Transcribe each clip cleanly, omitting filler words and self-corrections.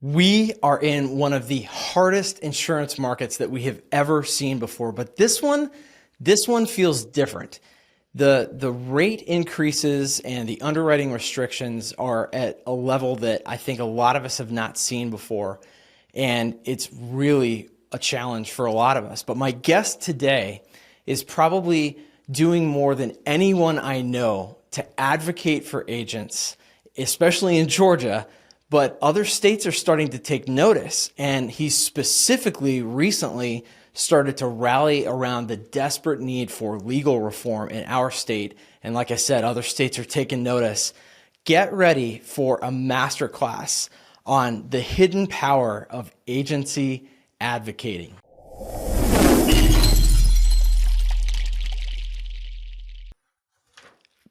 We are in one of the hardest insurance markets that we have ever seen before, but this one feels different. The rate increases and the underwriting restrictions are at a level that I think a lot of us have not seen before, and it's really a challenge for a lot of us. But my guest today is probably doing more than anyone I know to advocate for agents, especially in Georgia, but other states are starting to take notice. And he specifically recently started to rally around the desperate need for legal reform in our state. And like I said, other states are taking notice. Get ready for a masterclass on the hidden power of agency advocating.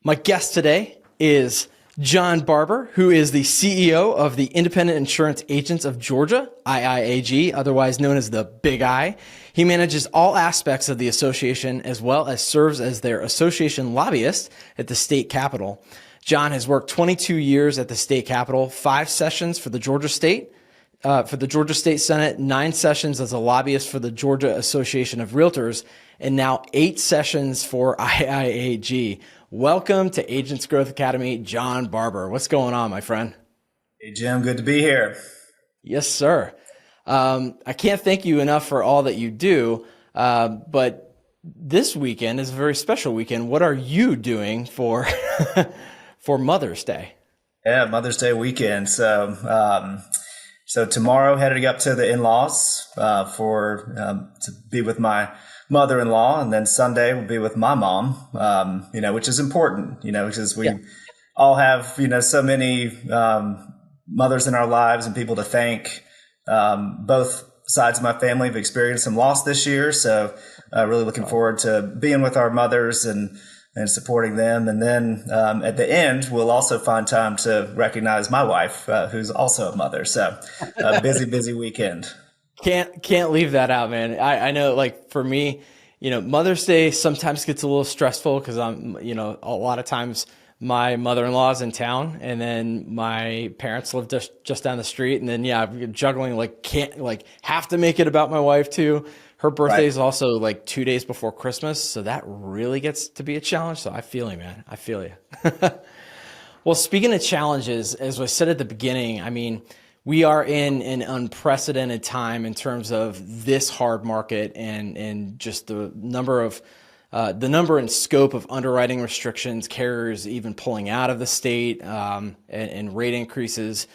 My guest today is John Barbour, who is the CEO of the Independent Insurance Agents of Georgia, IIAG, otherwise known as the Big I. He manages all aspects of the association as well as serves as their association lobbyist at the state capitol. John has worked 22 years at the state capitol, 5 sessions for the Georgia State Senate, 9 sessions as a lobbyist for the Georgia Association of Realtors, and now 8 sessions for IIAG. Welcome to Agents Growth Academy, John Barbour. What's going on, my friend? Hey, Jim. Good to be here. Yes, sir. I can't thank you enough for all that you do, but this weekend is a very special weekend. What are you doing for for Mother's Day? Yeah, Mother's Day weekend. So tomorrow, heading up to the in-laws to be with my mother-in-law, and then Sunday will be with my mom. Which is important. Because we all have so many mothers in our lives and people to thank. Both sides of my family have experienced some loss this year, so really looking forward to being with our mothers and supporting them. And then at the end, we'll also find time to recognize my wife, who's also a mother. So busy weekend. Can't leave that out, man. I know, like for me, Mother's Day sometimes gets a little stressful because a lot of times my mother-in-law is in town, and then my parents live just down the street, and then juggling have to make it about my wife too. Her birthday is also like 2 days before Christmas, so that really gets to be a challenge. So I feel you, man. I feel you. Well, speaking of challenges, as I said at the beginning, I mean, we are in an unprecedented time in terms of this hard market and just the number and scope of underwriting restrictions, carriers even pulling out of the state, and rate increases.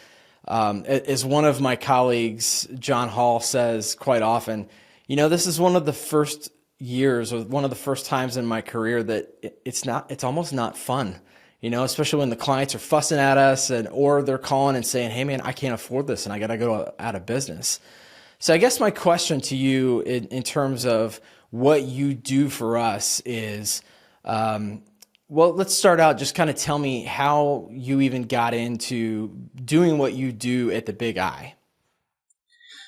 As one of my colleagues, John Hall, says quite often, this is one of the first years or one of the first times in my career that it's almost not fun, especially when the clients are fussing at us or they're calling and saying, hey man, I can't afford this and I got to go out of business. So I guess my question to you in terms of what you do for us is, let's start out. Just kind of tell me how you even got into doing what you do at the Big I.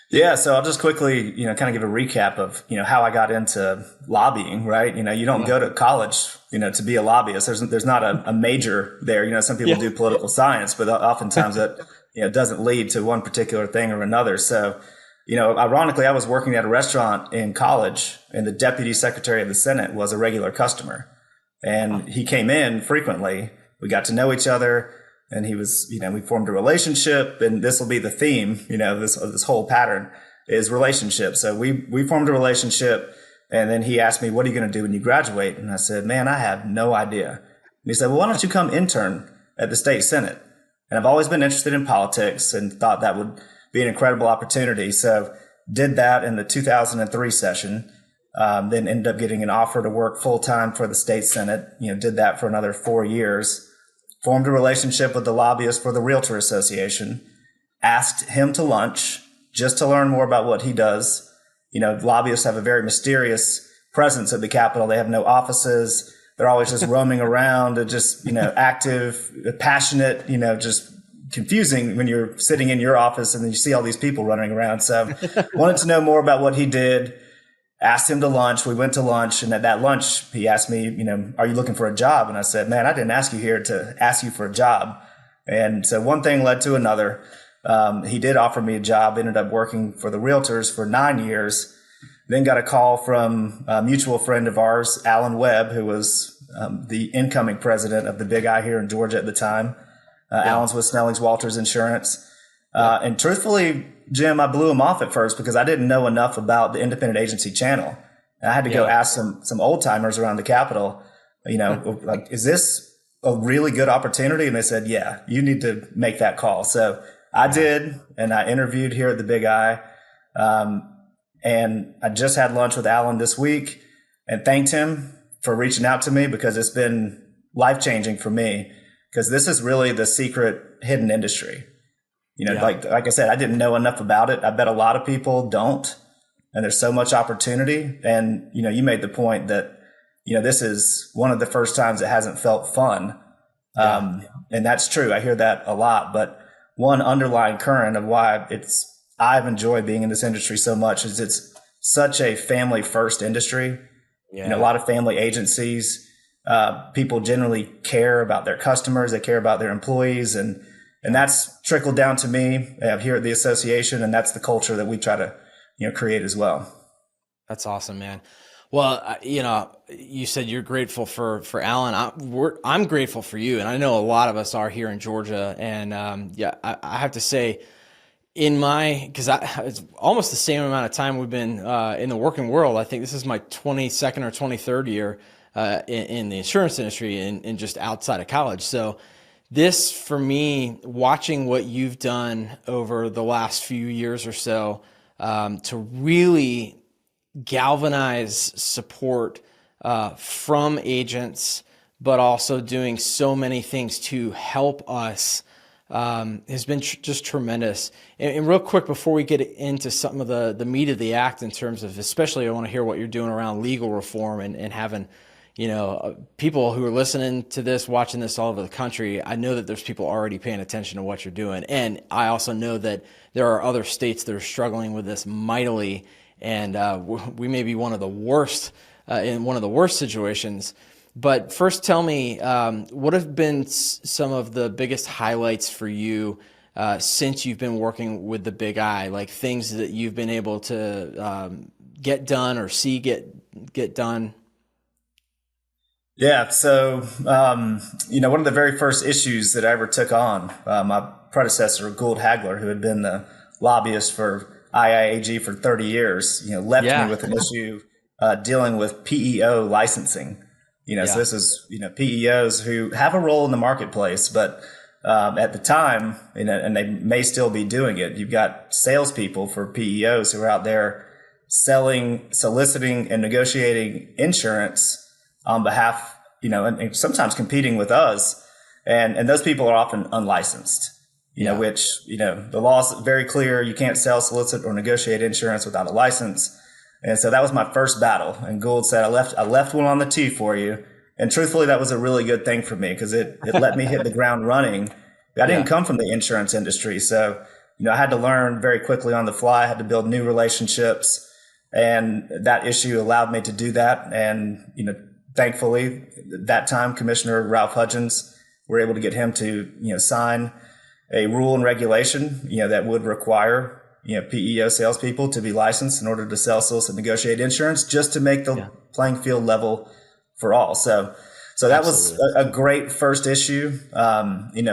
Yeah, so I'll just quickly, kind of give a recap of, how I got into lobbying, right? You don't go to college, to be a lobbyist. There's not a major there. Some people do political science, but oftentimes that, doesn't lead to one particular thing or another. So, ironically, I was working at a restaurant in college, and the deputy secretary of the Senate was a regular customer, and he came in frequently. We got to know each other. And he was, we formed a relationship, and this will be the theme, this whole pattern is relationship. So we formed a relationship, and then he asked me, what are you going to do when you graduate? And I said, man, I have no idea. And he said, well, why don't you come intern at the state Senate? And I've always been interested in politics and thought that would be an incredible opportunity. So did that in the 2003 session, then ended up getting an offer to work full time for the state Senate, did that for another 4 years. Formed a relationship with the lobbyist for the Realtor Association, asked him to lunch just to learn more about what he does. Lobbyists have a very mysterious presence at the Capitol. They have no offices. They're always just roaming around and just, active, passionate, just confusing when you're sitting in your office and then you see all these people running around. So wanted to know more about what he did. Asked him to lunch. We went to lunch, and at that lunch, he asked me, are you looking for a job? And I said, man, I didn't ask you here to ask you for a job. And so one thing led to another. he did offer me a job, ended up working for the realtors for 9 years, then got a call from a mutual friend of ours, Alan Webb, who was the incoming president of the Big I here in Georgia at the time. Alan's with Snelling's Walters Insurance. And truthfully, Jim, I blew him off at first because I didn't know enough about the independent agency channel. And I had to go ask some old timers around the Capitol, like, is this a really good opportunity? And they said, yeah, you need to make that call. So I did, and I interviewed here at the Big I. And I just had lunch with Alan this week and thanked him for reaching out to me because it's been life-changing for me, because this is really the secret hidden industry. Like I said, I didn't know enough about it. I bet a lot of people don't. And there's so much opportunity. And, you made the point that, this is one of the first times it hasn't felt fun. And that's true. I hear that a lot. But one underlying current of why I've enjoyed being in this industry so much is it's such a family first industry. A lot of family agencies, people generally care about their customers. They care about their employees. And that's trickled down to me here at the association. And that's the culture that we try to, create as well. That's awesome, man. Well, you said you're grateful for Alan. I'm grateful for you. And I know a lot of us are here in Georgia. And I have to say, because it's almost the same amount of time we've been in the working world. I think this is my 22nd or 23rd year in the insurance industry and just outside of college. So this, for me, watching what you've done over the last few years or so to really galvanize support from agents, but also doing so many things to help us has been just tremendous. And real quick, before we get into some of the meat of the act in terms of, especially I want to hear what you're doing around legal reform and having, people who are listening to this, watching this all over the country. I know that there's people already paying attention to what you're doing. And I also know that there are other states that are struggling with this mightily. And we may be one of the worst, in one of the worst situations. But first, tell me, what have been some of the biggest highlights for you since you've been working with the Big I, like things that you've been able to get done or see get done? Yeah. So, one of the very first issues that I ever took on, my predecessor, Gould Hagler, who had been the lobbyist for IIAG for 30 years, left me with an issue dealing with PEO licensing. So this is, PEOs who have a role in the marketplace, but at the time, and they may still be doing it, you've got salespeople for PEOs who are out there selling, soliciting, and negotiating insurance on behalf, and sometimes competing with us. And those people are often unlicensed, which, the law is very clear. You can't sell, solicit, or negotiate insurance without a license. And so that was my first battle. And Gould said, I left one on the tee for you. And truthfully, that was a really good thing for me because it let me hit the ground running. I didn't come from the insurance industry. So, I had to learn very quickly on the fly. I had to build new relationships. And that issue allowed me to do that. And, thankfully, at that time, Commissioner Ralph Hudgens, we were able to get him to, sign a rule and regulation, that would require PEO salespeople to be licensed in order to sell, solicit, negotiate insurance, just to make the playing field level for all. So that was a great first issue.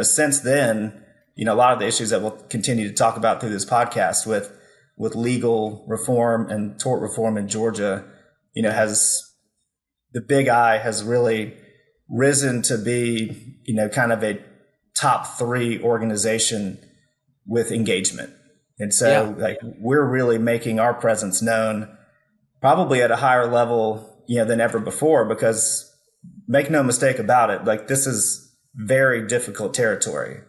Since then, a lot of the issues that we'll continue to talk about through this podcast with legal reform and tort reform in Georgia, the Big I has really risen to be, kind of a top 3 organization with engagement. And so we're really making our presence known probably at a higher level, than ever before, because make no mistake about it, like this is very difficult territory.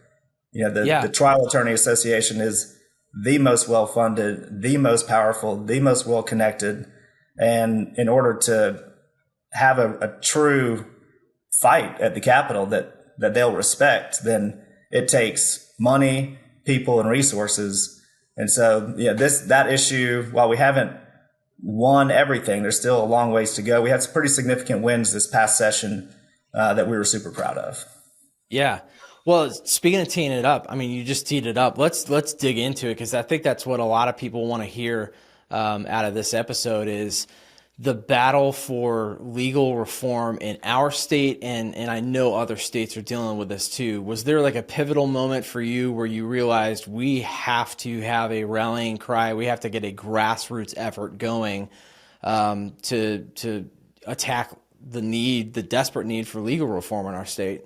The Trial Attorney Association is the most well-funded, the most powerful, the most well-connected. And in order to have a true fight at the Capitol that they'll respect, then it takes money, people, and resources. And so, that issue, while we haven't won everything, there's still a long ways to go. We had some pretty significant wins this past session that we were super proud of. Yeah. Well, speaking of teeing it up, I mean, you just teed it up. Let's dig into it, because I think that's what a lot of people want to hear out of this episode is the battle for legal reform in our state, and I know other states are dealing with this too. Was there like a pivotal moment for you where you realized we have to have a rallying cry, we have to get a grassroots effort going to attack the desperate need for legal reform in our state?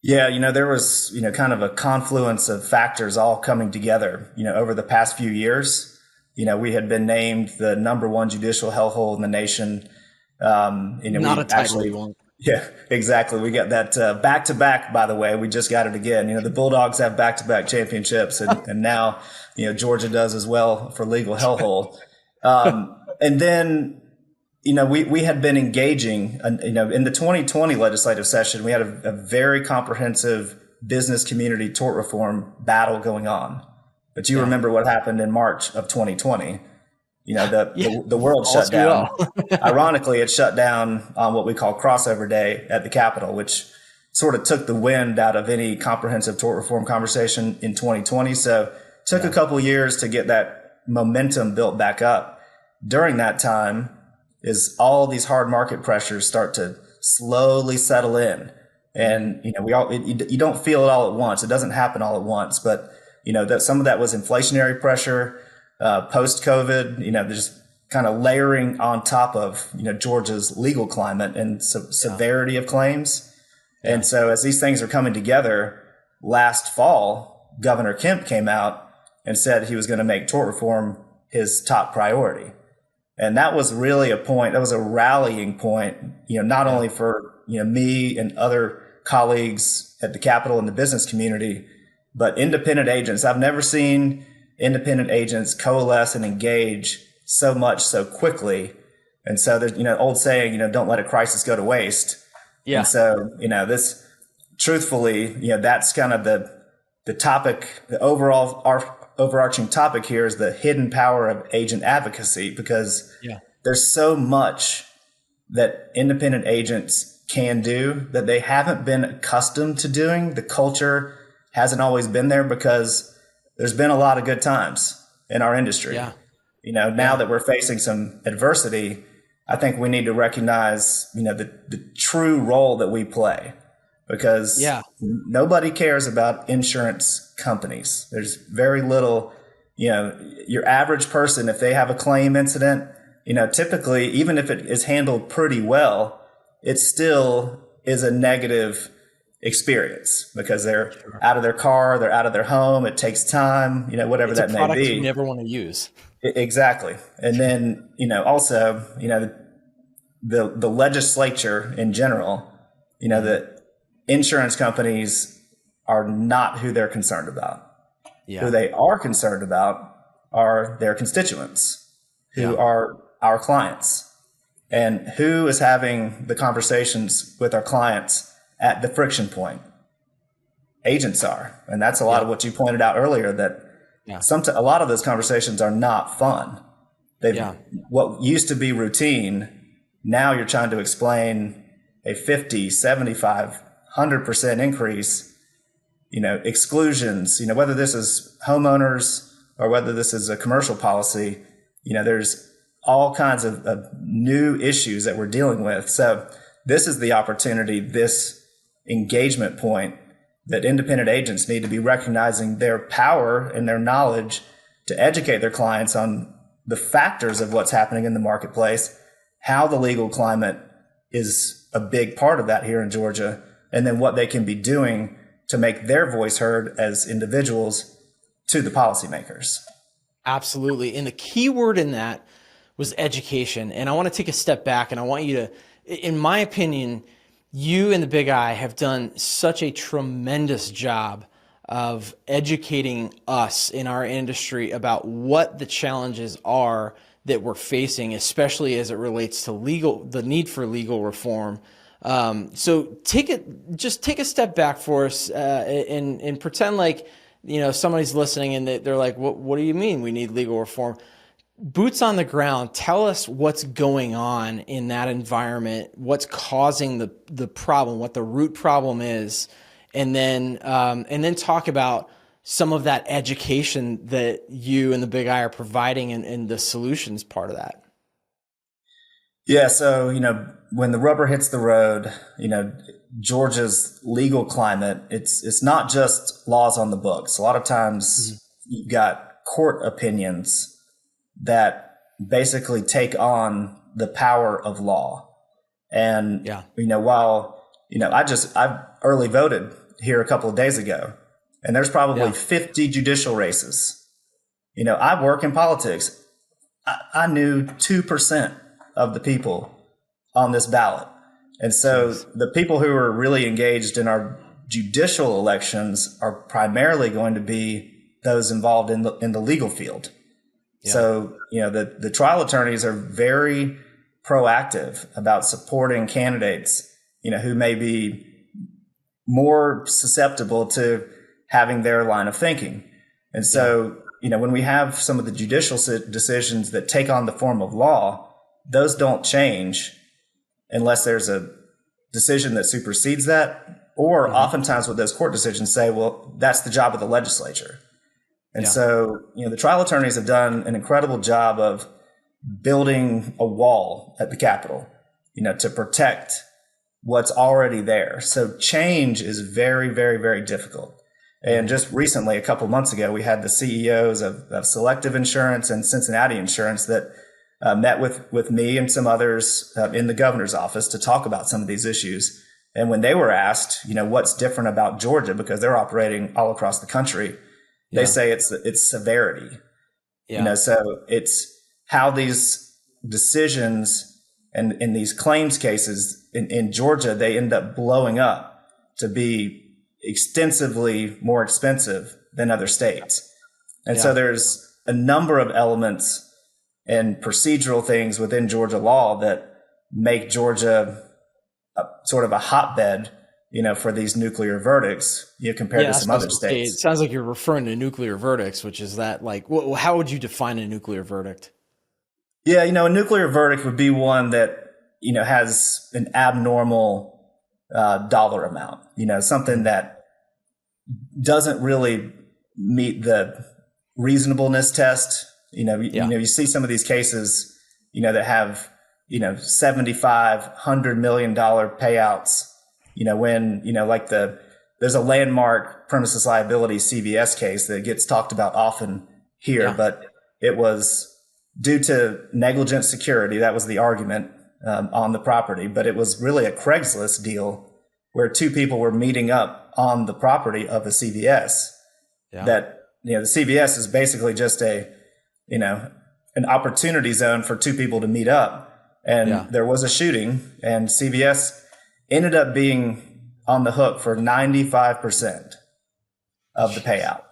Yeah, there was, kind of a confluence of factors all coming together, over the past few years. We had been named the #1 judicial hellhole in the nation. Not a title you want. Yeah, exactly. We got that back to back, by the way. We just got it again. The Bulldogs have back to back championships, and now, Georgia does as well for legal hellhole. And then, we had been engaging, in the 2020 legislative session, we had a very comprehensive business community tort reform battle going on. But you remember what happened in March of 2020. The world shut down. Ironically, it shut down on what we call crossover day at the Capitol, which sort of took the wind out of any comprehensive tort reform conversation in 2020. So it took a couple of years to get that momentum built back up. During that time is all these hard market pressures start to slowly settle in. And, you don't feel it all at once. It doesn't happen all at once, but that some of that was inflationary pressure, post-COVID, just kind of layering on top of, Georgia's legal climate and severity of claims. Yeah. And so as these things are coming together, last fall, Governor Kemp came out and said he was going to make tort reform his top priority. And that was really that was a rallying point, not only for, me and other colleagues at the Capitol and the business community, but independent agents. I've never seen independent agents coalesce and engage so much so quickly. And so there's, old saying, don't let a crisis go to waste. Yeah. And so, this truthfully, that's kind of the topic, the overarching topic here is the hidden power of agent advocacy, because there's so much that independent agents can do that they haven't been accustomed to doing. The culture hasn't always been there because there's been a lot of good times in our industry. Yeah. Now that we're facing some adversity, I think we need to recognize, the true role that we play, because nobody cares about insurance companies. There's very little, your average person, if they have a claim incident, typically, even if it is handled pretty well, it still is a negative experience because they're out of their car, they're out of their home. It takes time, whatever that may be. It's a product you never want to use. Exactly. And then, also, the legislature in general, the insurance companies are not who they're concerned about. Yeah. Who they are concerned about are their constituents, who are our clients, and who is having the conversations with our clients at the friction point. Agents are. And that's a lot of what you pointed out earlier, that a lot of those conversations are not fun. What used to be routine, now you're trying to explain a 50, 75, 100% increase, exclusions, whether this is homeowners or whether this is a commercial policy, there's all kinds of new issues that we're dealing with. So this is the opportunity, this engagement point, that independent agents need to be recognizing their power and their knowledge to educate their clients on the factors of what's happening in the marketplace, how the legal climate is a big part of that here in Georgia, and then what they can be doing to make their voice heard as individuals to the policymakers. Absolutely. And the key word in that was education. And I want to take a step back, and I want you to, in my opinion, you and the Big I have done such a tremendous job of educating us in our industry about what the challenges are that we're facing, especially as it relates to the need for legal reform. So take a step back for us and pretend like, somebody's listening and they're like, what do you mean we need legal reform? Boots on the ground, tell us what's going on in that environment, what's causing the problem, what the root problem is, and then talk about some of that education that you and the Big I are providing and the solutions part of that. Yeah. So, when the rubber hits the road, Georgia's legal climate, it's not just laws on the books. A lot of times you've got court opinions that basically take on the power of law. And, while, I've early voted here a couple of days ago, and there's probably 50 judicial races. I work in politics. I knew 2% of the people on this ballot. And so the people who are really engaged in our judicial elections are primarily going to be those involved in the legal field. Yeah. So, the trial attorneys are very proactive about supporting candidates, who may be more susceptible to having their line of thinking. And so, when we have some of the judicial decisions that take on the form of law, those don't change unless there's a decision that supersedes that, or oftentimes what those court decisions say, well, that's the job of the legislature. And so, the trial attorneys have done an incredible job of building a wall at the Capitol, to protect what's already there. So change is very, very, very difficult. And just recently, a couple months ago, we had the CEOs of Selective Insurance and Cincinnati Insurance that met with me and some others in the governor's office to talk about some of these issues. And when they were asked, what's different about Georgia, because they're operating all across the country, they say it's severity. So it's how these decisions and in these claims cases in Georgia, they end up blowing up to be extensively more expensive than other states. And so there's a number of elements and procedural things within Georgia law that make Georgia sort of a hotbed, for these nuclear verdicts, compared to some other states. It sounds like you're referring to nuclear verdicts, which is that how would you define a nuclear verdict? Yeah, a nuclear verdict would be one that, has an abnormal dollar amount, something that doesn't really meet the reasonableness test. You see some of these cases, that have, $75, $100 million payouts, when, there's a landmark premises liability CVS case that gets talked about often here, but it was due to negligent security. That was the argument on the property, but it was really a Craigslist deal where two people were meeting up on the property of a CVS. That, the CVS is basically just an opportunity zone for two people to meet up. And there was a shooting, and CVS ended up being on the hook for 95% of the payout,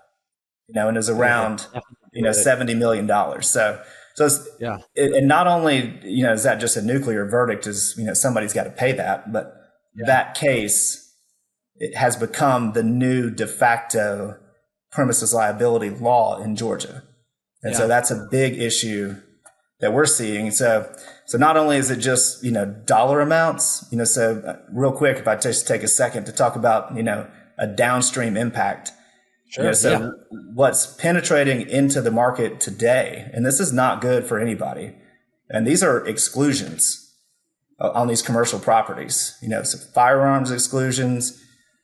and it was around, $70 million. So it's, and not only, is that just a nuclear verdict, is, somebody's got to pay that, but that case, it has become the new de facto premises liability law in Georgia. And so that's a big issue that we're seeing. So not only is it just, dollar amounts, so real quick, if I just take a second to talk about, a downstream impact. Sure. What's penetrating into the market today, and this is not good for anybody, and these are exclusions on these commercial properties, so firearms exclusions,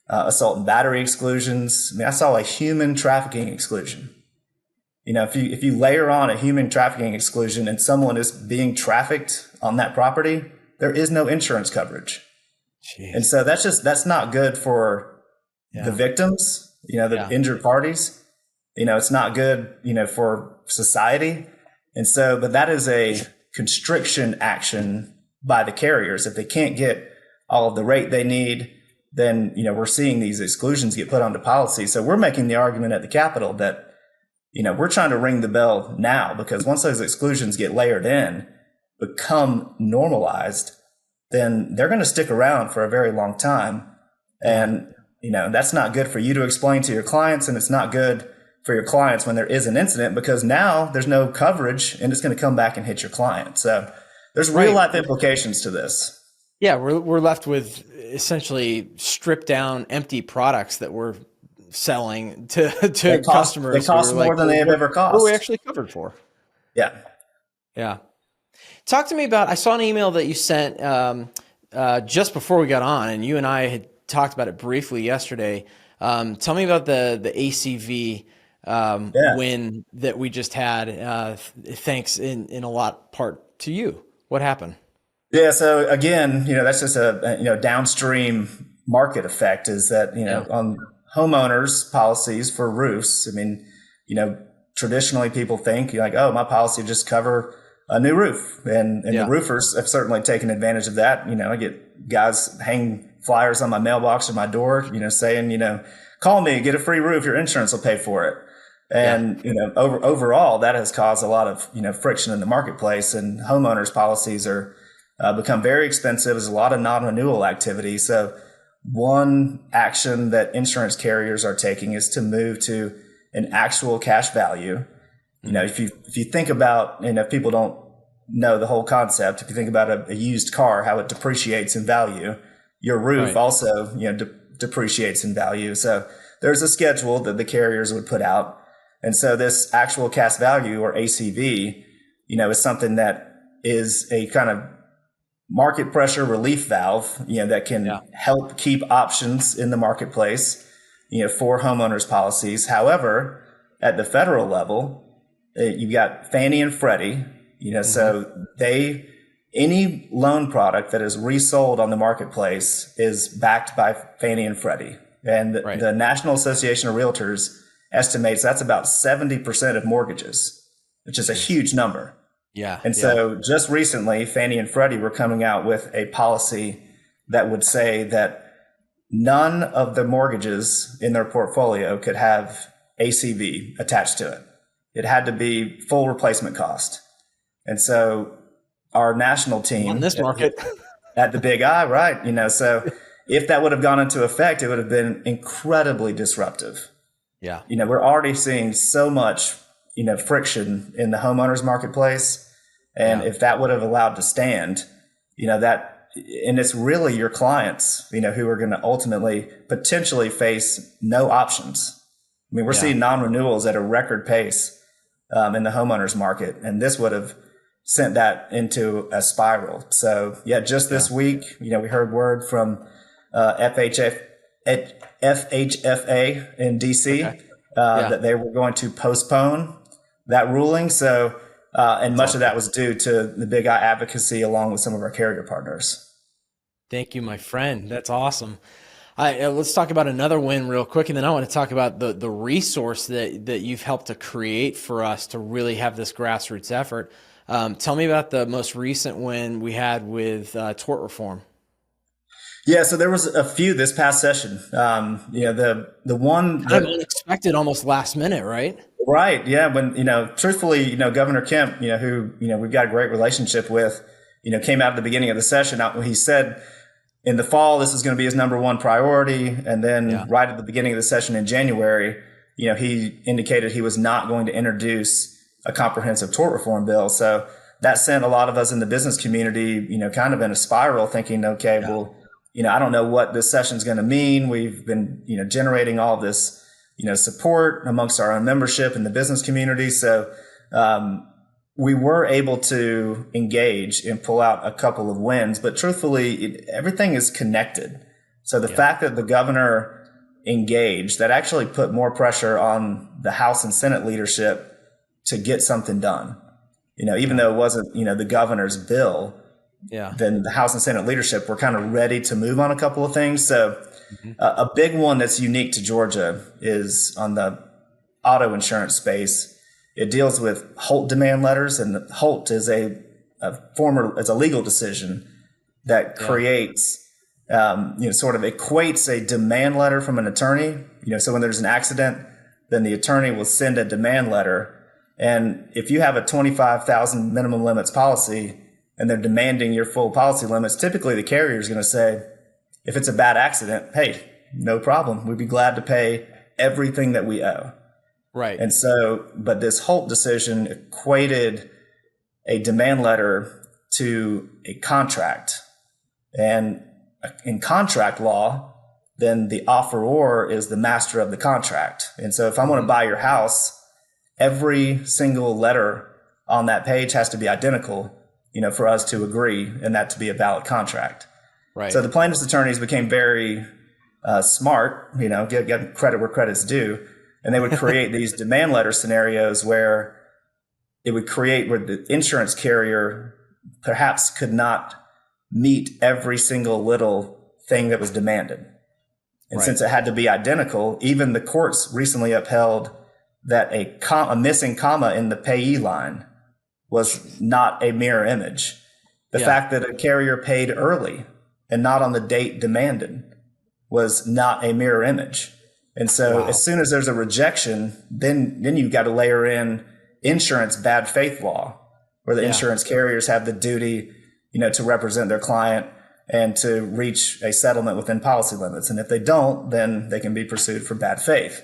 assault and battery exclusions. I mean, I saw a human trafficking exclusion. If you layer on a human trafficking exclusion and someone is being trafficked on that property, there is no insurance coverage. Jeez. And so that's not good for the victims, the injured parties. It's not good, for society. And so, but that is a constriction action by the carriers. If they can't get all of the rate they need, then, we're seeing these exclusions get put onto policy. So we're making the argument at the Capitol that, we're trying to ring the bell now, because once those exclusions get layered in, become normalized, then they're going to stick around for a very long time. And, that's not good for you to explain to your clients, and it's not good for your clients when there is an incident, because now there's no coverage and it's going to come back and hit your client. So there's real life implications to this. Yeah, we're left with essentially stripped down, empty products that we're selling to They customers who are cost like, more than they have ever what are we cost. actually covered for? Yeah. Yeah. Talk to me about, I saw an email that you sent just before we got on, and you and I had talked about it briefly yesterday. Tell me about the ACV Yeah. win that we just had. Thanks in a lot part to you. What happened? Yeah. So again, that's just a downstream market effect is that, Yeah. on homeowners policies for roofs. I mean, you know, traditionally people think like, oh, my policy will just cover a new roof. And the Yeah. roofers have certainly taken advantage of that. I get guys hang flyers on my mailbox or my door, saying, call me, get a free roof. Your insurance will pay for it. Yeah. And, overall, that has caused a lot of, friction in the marketplace, and homeowners policies are become very expensive. There's a lot of non-renewal activity. So one action that insurance carriers are taking is to move to an actual cash value. If you think about, and if people don't know the whole concept, if you think about a used car, how it depreciates in value, your roof Right. also, depreciates in value. So there's a schedule that the carriers would put out. And so this actual cash value, or ACV, is something that is a kind of market pressure relief valve, that can Yeah. help keep options in the marketplace, for homeowners policies. However, at the federal level, you've got Fannie and Freddie, Hmm. so any loan product that is resold on the marketplace is backed by Fannie and Freddie. And Right. the National Association of Realtors estimates that's about 70% of mortgages, which is a Jeez. huge number. Yeah. And Yeah. so just recently, Fannie and Freddie were coming out with a policy that would say that none of the mortgages in their portfolio could have ACV attached to it. It had to be full replacement cost. And so our national Not in team this market. at the Big I, right? So if that would have gone into effect, it would have been incredibly disruptive. Yeah. We're already seeing so much, friction in the homeowners marketplace. And Yeah. if that would have allowed to stand, and it's really your clients, who are going to ultimately potentially face no options. I mean, we're Yeah. seeing non-renewals at a record pace in the homeowners market, and this would have sent that into a spiral. So yeah, just Yeah. this week, we heard word from FHF, FHFA in DC Okay. Yeah. that they were going to postpone that ruling. So, and That's much of awesome. that was due to the Big I advocacy along with some of our carrier partners. Thank you, my friend. That's awesome. Let's talk about another win real quick, and then I want to talk about the resource that you've helped to create for us to really have this grassroots effort. Tell me about the most recent win we had with tort reform. Yeah, so there was a few this past session. The one Kind of that unexpected, almost last minute, right? right, yeah, when truthfully, Governor Kemp, who we've got a great relationship with, came out at the beginning of the session. He said in the fall this is going to be his number one priority, and then Yeah. right at the beginning of the session in January, he indicated he was not going to introduce a comprehensive tort reform bill. So that sent a lot of us in the business community, kind of in a spiral, thinking, okay, Yeah. well, I don't know what this session's going to mean. We've been, generating all this, support amongst our own membership in the business community. So, we were able to engage and pull out a couple of wins, but truthfully, everything is connected. So the Yeah. fact that the governor engaged, that actually put more pressure on the House and Senate leadership to get something done. Even though it wasn't, the governor's bill, Yeah. then the House and Senate leadership were kind of ready to move on a couple of things. So Mhm. a big one that's unique to Georgia is on the auto insurance space. It deals with Holt demand letters, and Holt is a legal decision that Yeah. creates, sort of equates a demand letter from an attorney. So when there's an accident, then the attorney will send a demand letter. And if you have a 25,000 minimum limits policy and they're demanding your full policy limits, typically the carrier is going to say, if it's a bad accident, hey, no problem. We'd be glad to pay everything that we owe. Right. And so, but this Holt decision equated a demand letter to a contract. And in contract law, then the offeror is the master of the contract. And so if I want to buy your house, every single letter on that page has to be identical, for us to agree and that to be a valid contract. Right. So the plaintiff's attorneys became very smart, get credit where credit's due. And they would create these demand letter scenarios where it would create where the insurance carrier perhaps could not meet every single little thing that was demanded. And since it had to be identical, even the courts recently upheld that a missing comma in the payee line was not a mirror image. The fact that a carrier paid early and not on the date demanded was not a mirror image. And so as soon as there's a rejection, then you've got to layer in insurance bad faith law, where the insurance carriers have the duty, to represent their client and to reach a settlement within policy limits. And if they don't, then they can be pursued for bad faith.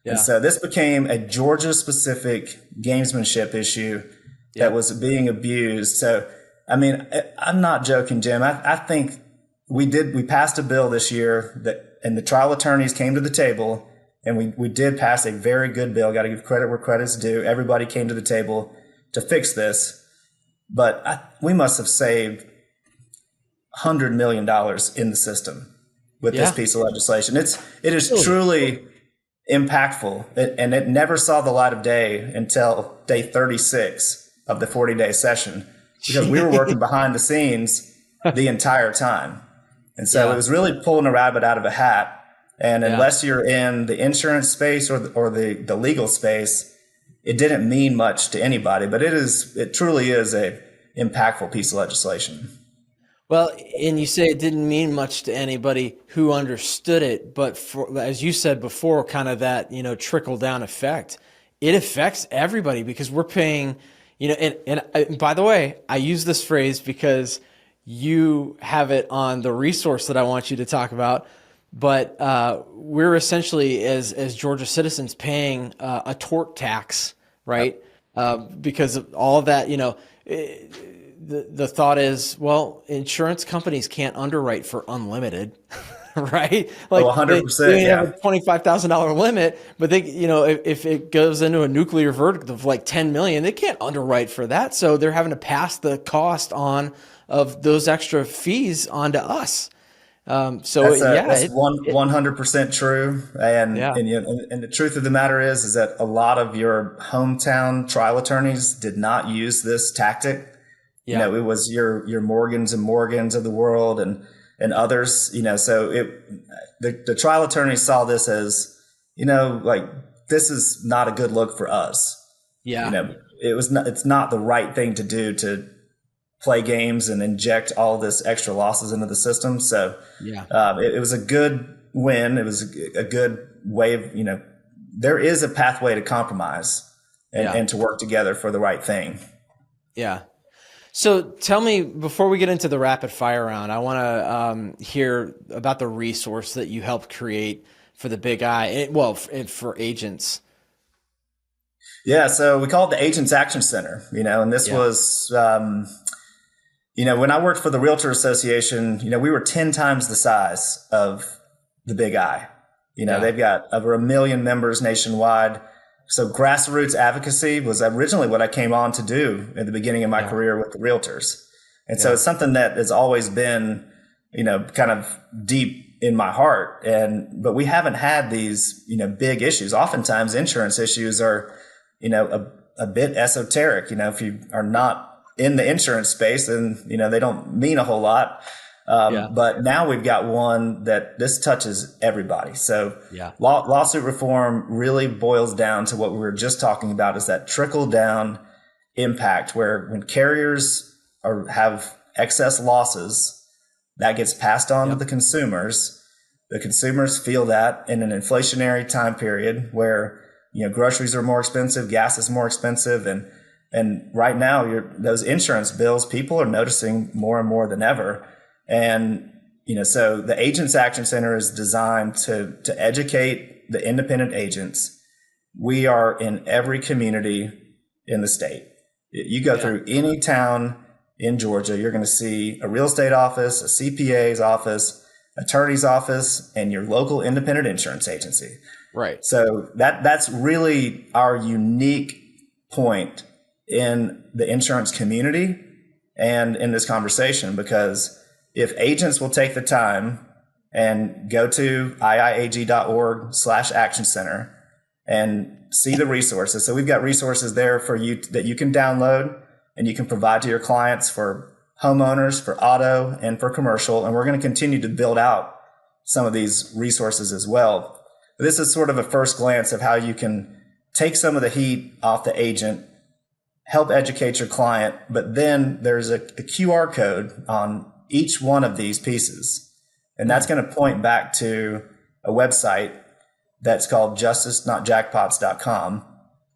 Yeah. And so this became a Georgia-specific gamesmanship issue that was being abused. So, I mean, I'm not joking, Jim. I think we passed a bill this year and the trial attorneys came to the table, and we did pass a very good bill. Got to give credit where credit's due. Everybody came to the table to fix this. But we must have saved $100 million in the system with this piece of legislation. It is truly impactful, and it never saw the light of day until day 36 of the 40-day session, because we were working behind the scenes the entire time. And so it was really pulling a rabbit out of a hat. And unless you're in the insurance space or the legal space, it didn't mean much to anybody. But it truly is a impactful piece of legislation. Well, and you say it didn't mean much to anybody who understood it, but as you said before, kind of that, trickle down effect, it affects everybody, because we're paying, and by the way, I use this phrase because you have it on the resource that I want you to talk about, but we're essentially, as Georgia citizens, paying a tort tax, right? Because of all of that, the thought is, well, insurance companies can't underwrite for unlimited, right? Like 100%. They have a $25,000 limit, but they, if it goes into a nuclear verdict of like 10 million, they can't underwrite for that. So they're having to pass the cost on of those extra fees onto us. That's 100% true. And the truth of the matter is that a lot of your hometown trial attorneys did not use this tactic. It was your Morgans and Morgans of the world and others, so the trial attorneys saw this as, like, this is not a good look for us. Yeah. It's not the right thing to do to play games and inject all this extra losses into the system. So it was a good win. It was a good way of, there is a pathway to compromise and to work together for the right thing. Yeah. So tell me, before we get into the rapid fire round, I want to hear about the resource that you helped create for the Big I, for agents. Yeah, so we call it the Agents Action Center, and this was, when I worked for the Realtor Association, we were 10 times the size of the Big I. They've got over 1 million members nationwide. So grassroots advocacy was originally what I came on to do at the beginning of my career with the realtors. And so it's something that has always been, kind of deep in my heart. But we haven't had these, big issues. Oftentimes insurance issues are, a bit esoteric. If you are not in the insurance space, then, they don't mean a whole lot. But now we've got one that this touches everybody. So lawsuit reform really boils down to what we were just talking about, is that trickle down impact, where when carriers have excess losses, that gets passed on to the consumers. The consumers feel that in an inflationary time period where, groceries are more expensive, gas is more expensive. And right now those insurance bills, people are noticing more and more than ever. And, so the Agents Action Center is designed to educate the independent agents. We are in every community in the state. You go through any town in Georgia, you're going to see a real estate office, a CPA's office, attorney's office, and your local independent insurance agency. Right. So that's really our unique point in the insurance community and in this conversation, because if agents will take the time and go to iiag.org/action center and see the resources. So we've got resources there for you that you can download and you can provide to your clients for homeowners, for auto, and for commercial. And we're going to continue to build out some of these resources as well. But this is sort of a first glance of how you can take some of the heat off the agent, help educate your client, but then there's a QR code on each one of these pieces. And that's going to point back to a website that's called justicenojackpots.com.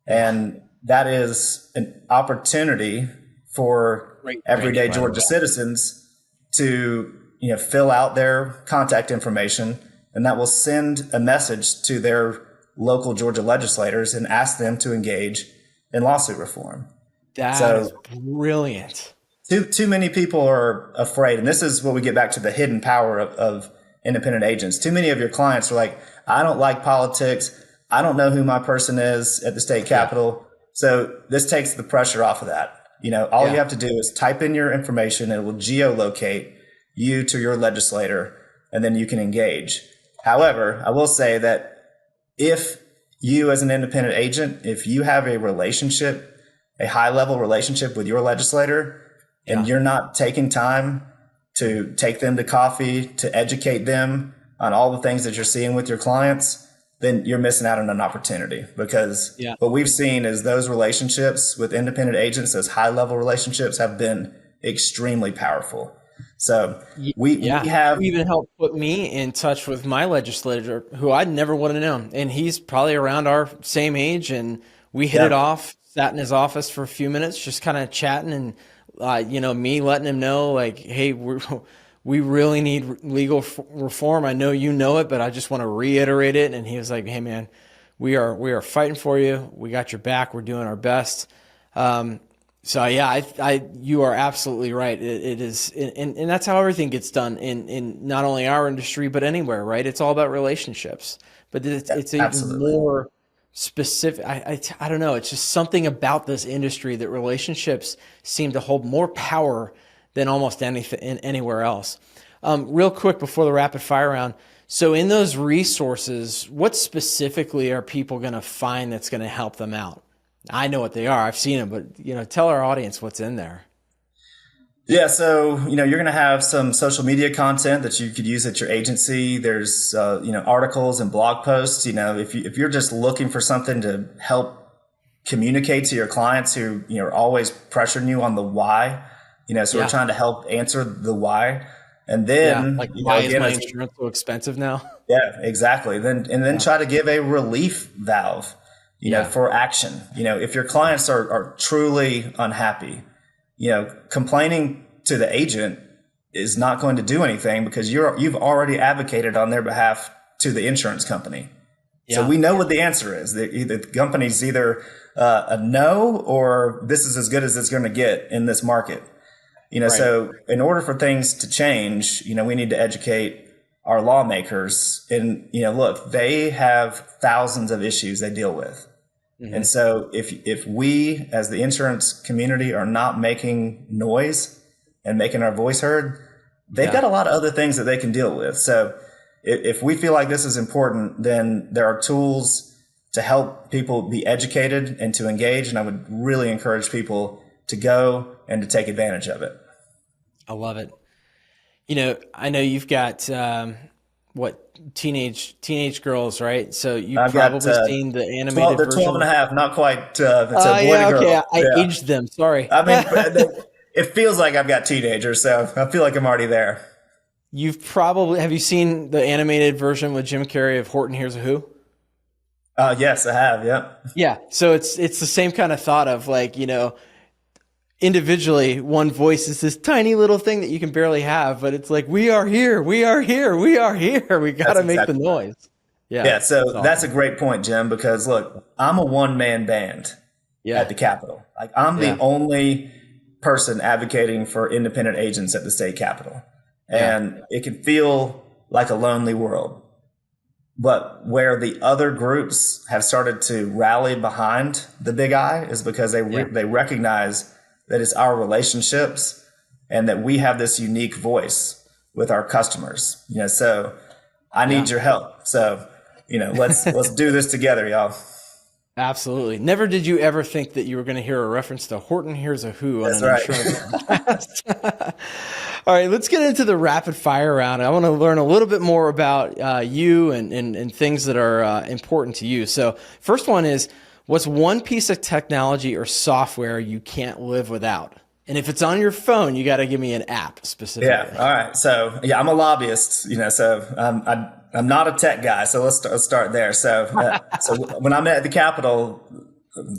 And that is an opportunity for everyday Georgia citizens to, fill out their contact information, and that will send a message to their local Georgia legislators and ask them to engage in lawsuit reform. That is brilliant. Too many people are afraid, and this is what we get back to the hidden power of independent agents. Too many of your clients are like, I don't like politics. I don't know who my person is at the state capitol. So this takes the pressure off of that. All you have to do is type in your information and it will geolocate you to your legislator, and then you can engage. However, I will say that if you as an independent agent, if you have a relationship, a high level relationship with your legislator, and you're not taking time to take them to coffee, to educate them on all the things that you're seeing with your clients, then you're missing out on an opportunity, because what we've seen is those relationships with independent agents, those high level relationships, have been extremely powerful. So we have even helped put me in touch with my legislator, who I never would have known. And he's probably around our same age, and we hit it off, sat in his office for a few minutes, just kind of chatting, and me letting him know, like, hey, we really need legal reform. I know you know it, but I just want to reiterate it. And he was like, hey, man, we are fighting for you. We got your back. We're doing our best. You are absolutely right. It is. And that's how everything gets done in not only our industry, but anywhere, right? It's all about relationships, but it's even more specific. I don't know. It's just something about this industry that relationships seem to hold more power than almost anything anywhere else. Real quick before the rapid fire round. So in those resources, what specifically are people going to find that's going to help them out? I know what they are. I've seen them, but tell our audience what's in there. Yeah. So, you're going to have some social media content that you could use at your agency. There's, articles and blog posts. If you're just looking for something to help communicate to your clients who, are always pressuring you on the why, so we're trying to help answer the why. And then, why is my insurance so expensive now? Yeah, exactly. Then try to give a relief valve, for action. If your clients are truly unhappy, complaining to the agent is not going to do anything, because you've already advocated on their behalf to the insurance company. Yeah. So we know what the answer is. The company's either a no, or this is as good as it's going to get in this market. So in order for things to change, we need to educate our lawmakers. And, look, they have thousands of issues they deal with. Mm-hmm. And so if we as the insurance community are not making noise and making our voice heard, they've got a lot of other things that they can deal with. So if we feel like this is important, then there are tools to help people be educated and to engage. And I would really encourage people to go and to take advantage of it. I love it. I know you've got teenage girls, right? So you've probably seen the animated they're version. 12 and a half, not quite. It's a boy and girl. Okay. I aged them. Sorry. I mean, it feels like I've got teenagers, so I feel like I'm already there. Have you seen the animated version with Jim Carrey of Horton Hears a Who? Yes, I have. Yeah. Yeah. So it's the same kind of thought of, like, individually, one voice is this tiny little thing that you can barely have, but it's like, we are here, we are here, we are here. We got to make the noise. Yeah. So that's a great point, Jim, because look, I'm a one-man band at the Capitol. Like, I'm the only person advocating for independent agents at the state capitol. And it can feel like a lonely world. But where the other groups have started to rally behind the Big I is because they recognize that it's our relationships and that we have this unique voice with our customers. So I need your help. So, let's do this together, y'all. Absolutely. Never did you ever think that you were going to hear a reference to Horton Hears a Who on an insurance podcast. All right, let's get into the rapid fire round. I want to learn a little bit more about you and things that are important to you. So first one is, what's one piece of technology or software you can't live without? And if it's on your phone, you got to give me an app specifically. Yeah. All right. So I'm a lobbyist, so I'm not a tech guy. So let's start there. So when I'm at the Capitol,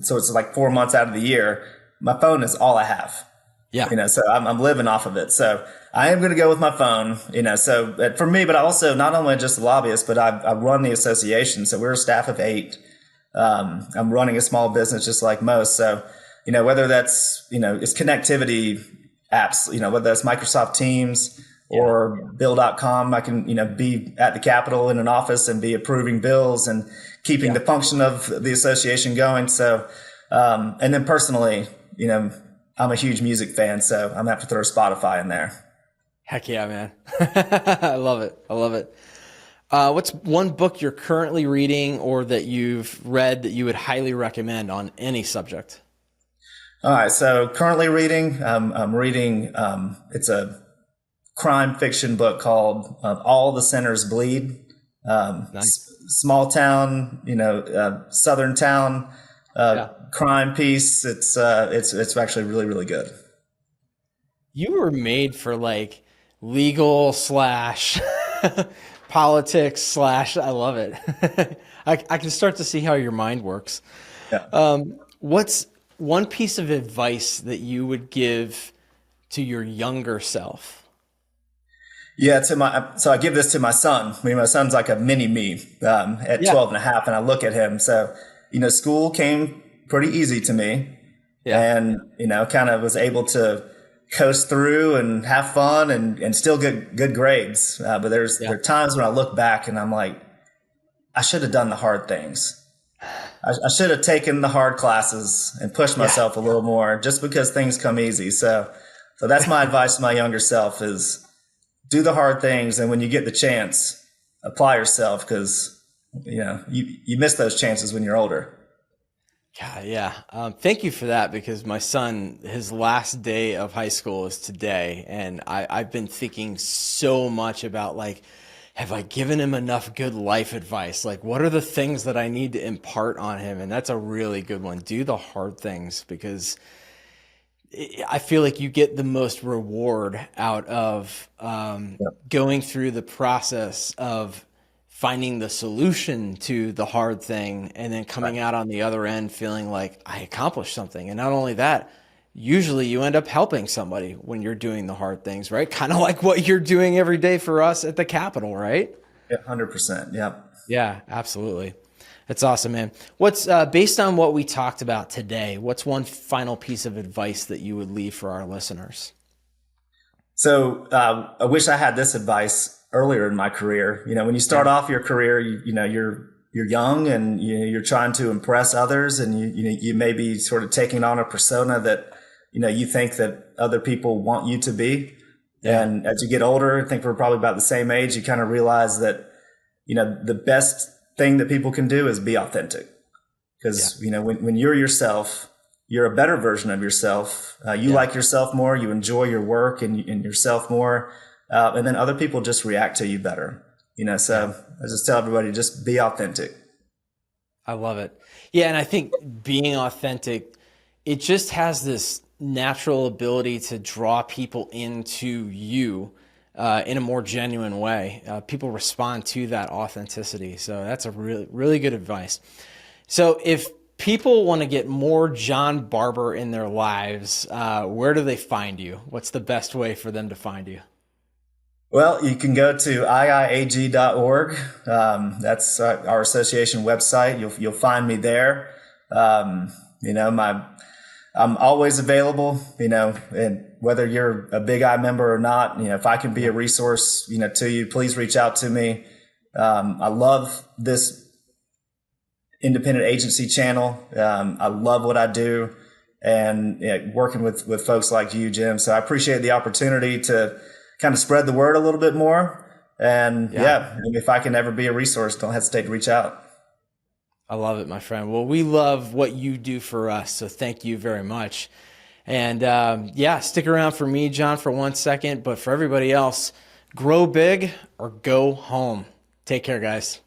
so it's like 4 months out of the year, my phone is all I have. Yeah. So I'm living off of it. So I am going to go with my phone, so for me, but I also not only just a lobbyist, but I run the association. So we're a staff of 8. I'm running a small business just like most. So, whether that's, it's connectivity apps, whether that's Microsoft Teams or Bill.com, I can, be at the Capitol in an office and be approving bills and keeping the function of the association going. So, and then personally, I'm a huge music fan, so I'm going to have to throw Spotify in there. Heck yeah, man. I love it. I love it. What's one book you're currently reading or that you've read that you would highly recommend on any subject? All right. So currently reading, I'm reading, it's a crime fiction book called All the Sinners Bleed. Nice. Small town, southern town, crime piece. It's actually really, really good. You were made for like legal / politics / I love it. I can start to see how your mind works. Yeah. What's one piece of advice that you would give to your younger self? Yeah, so I give this to my son. My son's like a mini me at 12 and a half, and I look at him. So, school came pretty easy to me and, kind of was able to coast through and have fun and still get good grades. But there are times when I look back and I'm like, I should have done the hard things. I should have taken the hard classes and pushed myself a little more just because things come easy. So that's my advice to my younger self is do the hard things. And when you get the chance, apply yourself because, you miss those chances when you're older. God, yeah. Thank you for that because my son, his last day of high school is today. And I've been thinking so much about have I given him enough good life advice? What are the things that I need to impart on him? And that's a really good one. Do the hard things because I feel like you get the most reward out of going through the process of finding the solution to the hard thing and then coming out on the other end feeling like I accomplished something. And not only that, usually you end up helping somebody when you're doing the hard things, right? Kind of like what you're doing every day for us at the Capitol, right? Yeah, 100%. Yeah. Yeah, absolutely. That's awesome, man. What's based on what we talked about today, what's one final piece of advice that you would leave for our listeners? So I wish I had this advice earlier in my career. When you start off your career, you're young and you're trying to impress others, and you may be sort of taking on a persona that you think that other people want you to be. Yeah. And as you get older, I think we're probably about the same age, you kind of realize that the best thing that people can do is be authentic. Because when you're yourself, you're a better version of yourself. You like yourself more. You enjoy your work and yourself more. And then other people just react to you better. So I just tell everybody, just be authentic. I love it. Yeah. And I think being authentic, it just has this natural ability to draw people into you in a more genuine way. People respond to that authenticity. So that's a really, really good advice. So if people want to get more John Barbour in their lives, where do they find you? What's the best way for them to find you? Well, you can go to IIAG.org. That's our association website. You'll find me there. I'm always available, and whether you're a Big I member or not, if I can be a resource, to you, please reach out to me. I love this independent agency channel. I love what I do, and working with folks like you, Jim. So I appreciate the opportunity to kind of spread the word a little bit more. And if I can ever be a resource, don't hesitate to reach out. I love it, my friend. Well, we love what you do for us, so thank you very much. And stick around for me, John, for 1 second. But for everybody else, grow big or go home. Take care, guys.